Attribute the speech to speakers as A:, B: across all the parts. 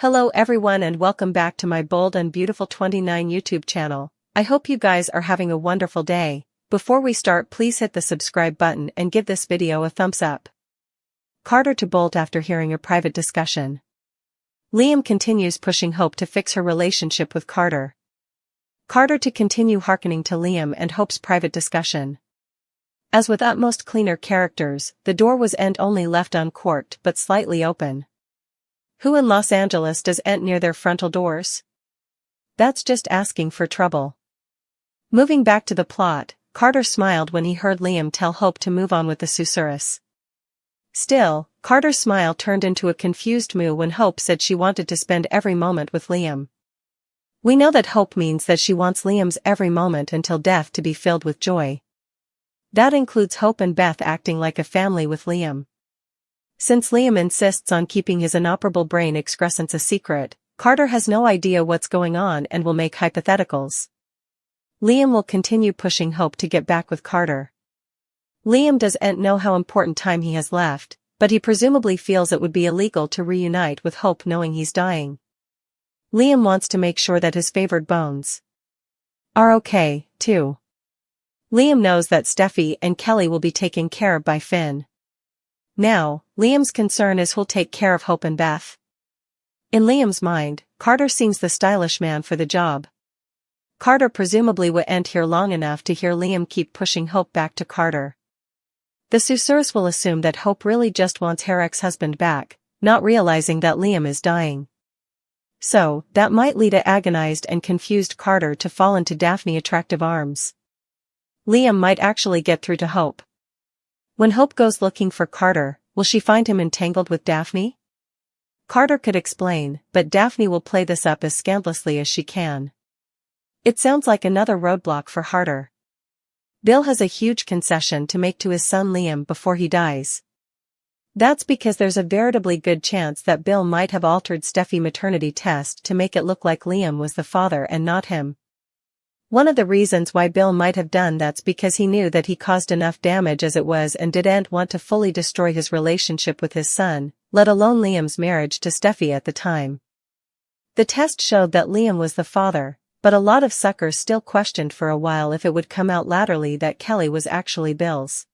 A: Hello everyone and welcome back to my Bold and Beautiful 29 YouTube channel. I hope you guys are having a wonderful day. Before we start, please hit the subscribe button and give this video a thumbs up. Carter to Bolt after hearing a private discussion. Liam continues pushing Hope to fix her relationship with Carter. Carter to continue hearkening to Liam and Hope's private discussion. As with utmost cleaner characters, the door was only left uncorked but slightly open. Who in Los Angeles does near their frontal doors? That's just asking for trouble. Moving back to the plot, Carter smiled when he heard Liam tell Hope to move on with the susurrus. Still, Carter's smile turned into a confused moo when Hope said she wanted to spend every moment with Liam. We know that Hope means that she wants Liam's every moment until death to be filled with joy. That includes Hope and Beth acting like a family with Liam. Since Liam insists on keeping his inoperable brain excrescence a secret, Carter has no idea what's going on and will make hypotheticals. Liam will continue pushing Hope to get back with Carter. Liam doesn't know how important time he has left, but he presumably feels it would be illegal to reunite with Hope knowing he's dying. Liam wants to make sure that his favored bones are okay, too. Liam knows that Steffi and Kelly will be taken care of by Finn. Now, Liam's concern is who'll take care of Hope and Beth. In Liam's mind, Carter seems the stylish man for the job. Carter presumably wouldn't here long enough to hear Liam keep pushing Hope back to Carter. The susurrus will assume that Hope really just wants her ex-husband back, not realizing that Liam is dying. So, that might lead a agonized and confused Carter to fall into Daphne's attractive arms. Liam might actually get through to Hope. When Hope goes looking for Carter, will she find him entangled with Daphne? Carter could explain, but Daphne will play this up as scandalously as she can. It sounds like another roadblock for Carter. Bill has a huge concession to make to his son Liam before he dies. That's because there's a veritably good chance that Bill might have altered Steffi's maternity test to make it look like Liam was the father and not him. One of the reasons why Bill might have done that's because he knew that he caused enough damage as it was and didn't want to fully destroy his relationship with his son, let alone Liam's marriage to Steffi at the time. The test showed that Liam was the father, but a lot of suckers still questioned for a while if it would come out laterally that Kelly was actually Bill's.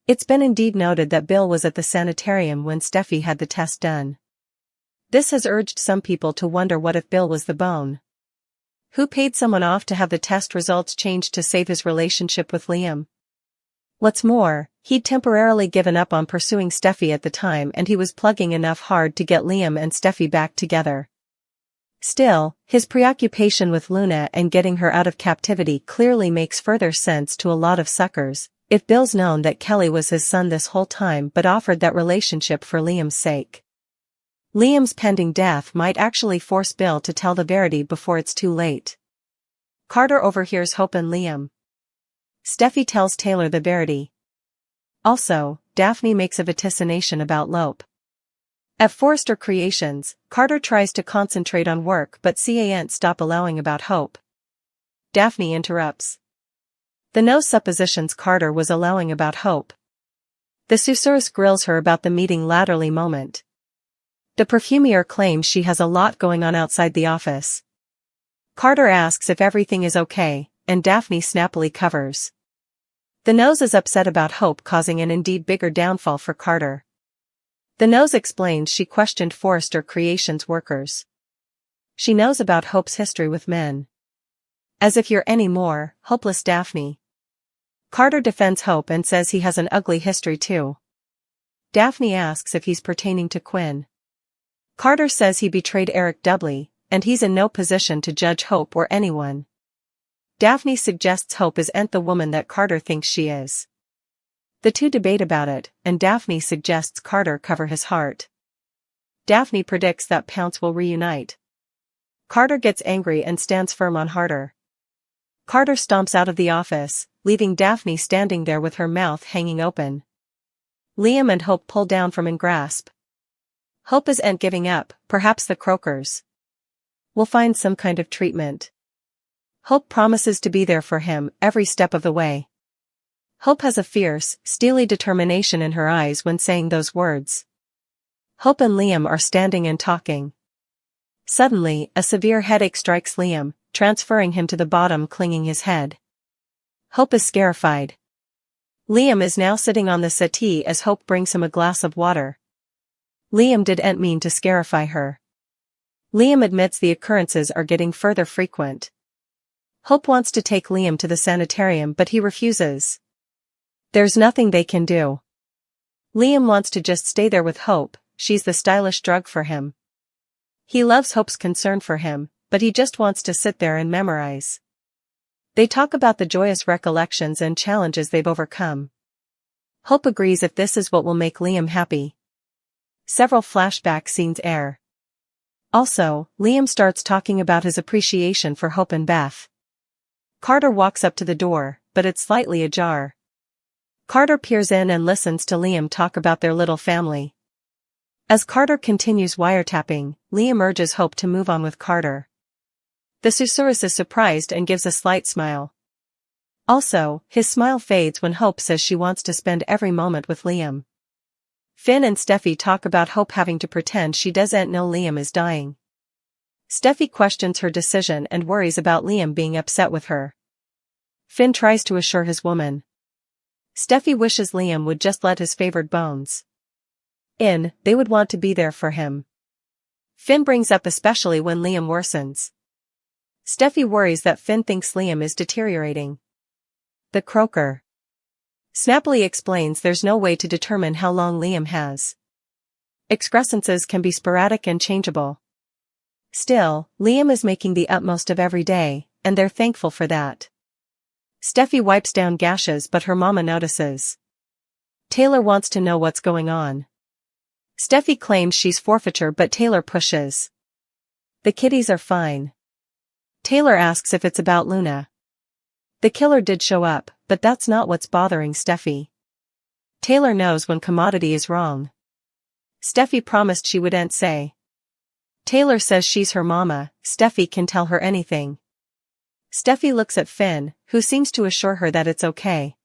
A: It's been indeed noted that Bill was at the sanitarium when Steffi had the test done. This has urged some people to wonder what if Bill was the bone. Who paid someone off to have the test results changed to save his relationship with Liam? What's more, he'd temporarily given up on pursuing Steffi at the time and he was plugging enough hard to get Liam and Steffi back together. Still, his preoccupation with Luna and getting her out of captivity clearly makes further sense to a lot of suckers, if Bill's known that Kelly was his son this whole time but offered that relationship for Liam's sake. Liam's pending death might actually force Bill to tell the verity before it's too late. Carter overhears Hope and Liam. Steffi tells Taylor the verity. Also, Daphne makes a vaticination about Lope. At Forrester Creations, Carter tries to concentrate on work but can't stop allowing about Hope. Daphne interrupts. The no suppositions Carter was allowing about Hope. The susurrus grills her about the meeting laterally moment. The perfumier claims she has a lot going on outside the office. Carter asks if everything is okay, and Daphne snappily covers. The nose is upset about Hope causing an indeed bigger downfall for Carter. The nose explains she questioned Forrester Creations workers. She knows about Hope's history with men. As if you're any more hopeless, Daphne. Carter defends Hope and says he has an ugly history too. Daphne asks if he's pertaining to Quinn. Carter says he betrayed Eric doubly, and he's in no position to judge Hope or anyone. Daphne suggests Hope isn't the woman that Carter thinks she is. The two debate about it, and Daphne suggests Carter cover his heart. Daphne predicts that Pounce will reunite. Carter gets angry and stands firm on Harder. Carter stomps out of the office, leaving Daphne standing there with her mouth hanging open. Liam and Hope pull down from in grasp. Hope isn't giving up, perhaps the Croakers will find some kind of treatment. Hope promises to be there for him every step of the way. Hope has a fierce, steely determination in her eyes when saying those words. Hope and Liam are standing and talking. Suddenly, a severe headache strikes Liam, transferring him to the bottom, clinging his head. Hope is scarified. Liam is now sitting on the settee as Hope brings him a glass of water. Liam didn't mean to scarify her. Liam admits the occurrences are getting further frequent. Hope wants to take Liam to the sanitarium, but he refuses. There's nothing they can do. Liam wants to just stay there with Hope, she's the stylish drug for him. He loves Hope's concern for him, but he just wants to sit there and memorize. They talk about the joyous recollections and challenges they've overcome. Hope agrees if this is what will make Liam happy. Several flashback scenes air. Also, Liam starts talking about his appreciation for Hope and Beth. Carter walks up to the door, but it's slightly ajar. Carter peers in and listens to Liam talk about their little family. As Carter continues wiretapping, Liam urges Hope to move on with Carter. The susurrus is surprised and gives a slight smile. Also, his smile fades when Hope says she wants to spend every moment with Liam. Finn and Steffi talk about Hope having to pretend she doesn't know Liam is dying. Steffi questions her decision and worries about Liam being upset with her. Finn tries to assure his woman. Steffi wishes Liam would just let his favored bones in, they would want to be there for him. Finn brings up especially when Liam worsens. Steffi worries that Finn thinks Liam is deteriorating. The croaker snappily explains there's no way to determine how long Liam has. Excrescences can be sporadic and changeable. Still, Liam is making the utmost of every day, and they're thankful for that. Steffi wipes down gashes, but her mama notices. Taylor wants to know what's going on. Steffi claims she's forfeiture, but Taylor pushes. The kiddies are fine. Taylor asks if it's about Luna. The killer did show up, but that's not what's bothering Steffi. Taylor knows when commodity is wrong. Steffi promised she wouldn't say. Taylor says she's her mama, Steffi can tell her anything. Steffi looks at Finn, who seems to assure her that it's okay.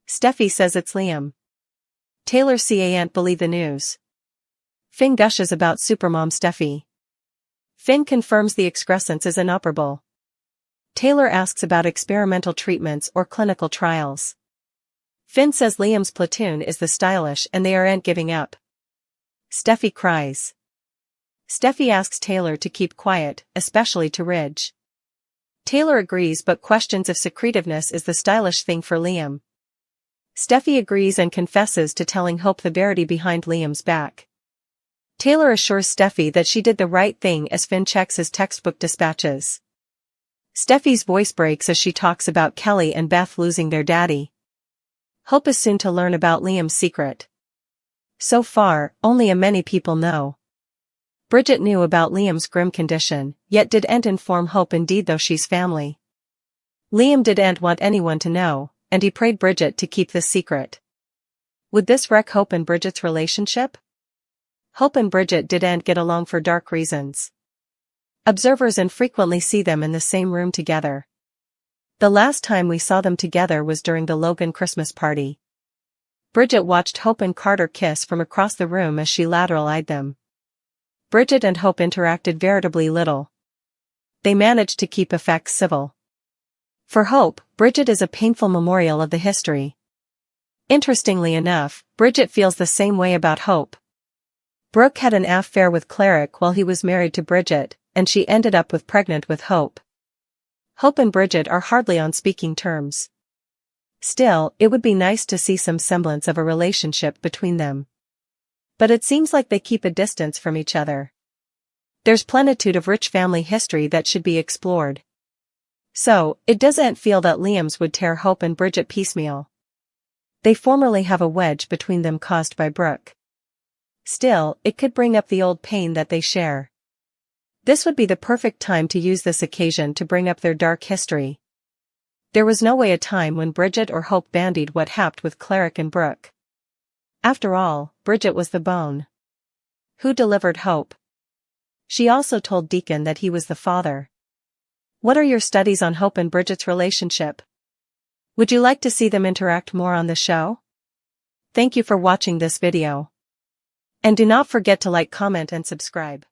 A: Steffi says it's Liam. Taylor can't believe the news. Finn gushes about Supermom Steffi. Finn confirms the excrescence is inoperable. Taylor asks about experimental treatments or clinical trials. Finn says Liam's platoon is the stylish and they aren't giving up. Steffi cries. Steffi asks Taylor to keep quiet, especially to Ridge. Taylor agrees but questions if secretiveness is the stylish thing for Liam. Steffi agrees and confesses to telling Hope the verity behind Liam's back. Taylor assures Steffi that she did the right thing as Finn checks his textbook dispatches. Steffi's voice breaks as she talks about Kelly and Beth losing their daddy. Hope is soon to learn about Liam's secret. So far, only many people know. Bridget knew about Liam's grim condition, yet didn't inform Hope, indeed, though she's family. Liam didn't want anyone to know, and he prayed Bridget to keep this secret. Would this wreck Hope and Bridget's relationship? Hope and Bridget didn't get along for dark reasons. Observers infrequently see them in the same room together. The last time we saw them together was during the Logan Christmas party. Bridget watched Hope and Carter kiss from across the room as she lateral-eyed them. Bridget and Hope interacted veritably little. They managed to keep effects civil. For Hope, Bridget is a painful memorial of the history. Interestingly enough, Bridget feels the same way about Hope. Brooke had an affair with Cleric while he was married to Bridget, and she ended up pregnant with Hope. Hope and Bridget are hardly on speaking terms. Still, it would be nice to see some semblance of a relationship between them. But it seems like they keep a distance from each other. There's plenitude of rich family history that should be explored. So, it doesn't feel that Liam's would tear Hope and Bridget piecemeal. They formerly have a wedge between them caused by Brooke. Still, it could bring up the old pain that they share. This would be the perfect time to use this occasion to bring up their dark history. There was no way a time when Bridget or Hope bandied what happened with Cleric and Brooke. After all, Bridget was the bone who delivered Hope. She also told Deacon that he was the father. What are your studies on Hope and Bridget's relationship? Would you like to see them interact more on the show? Thank you for watching this video. And do not forget to like, comment and subscribe.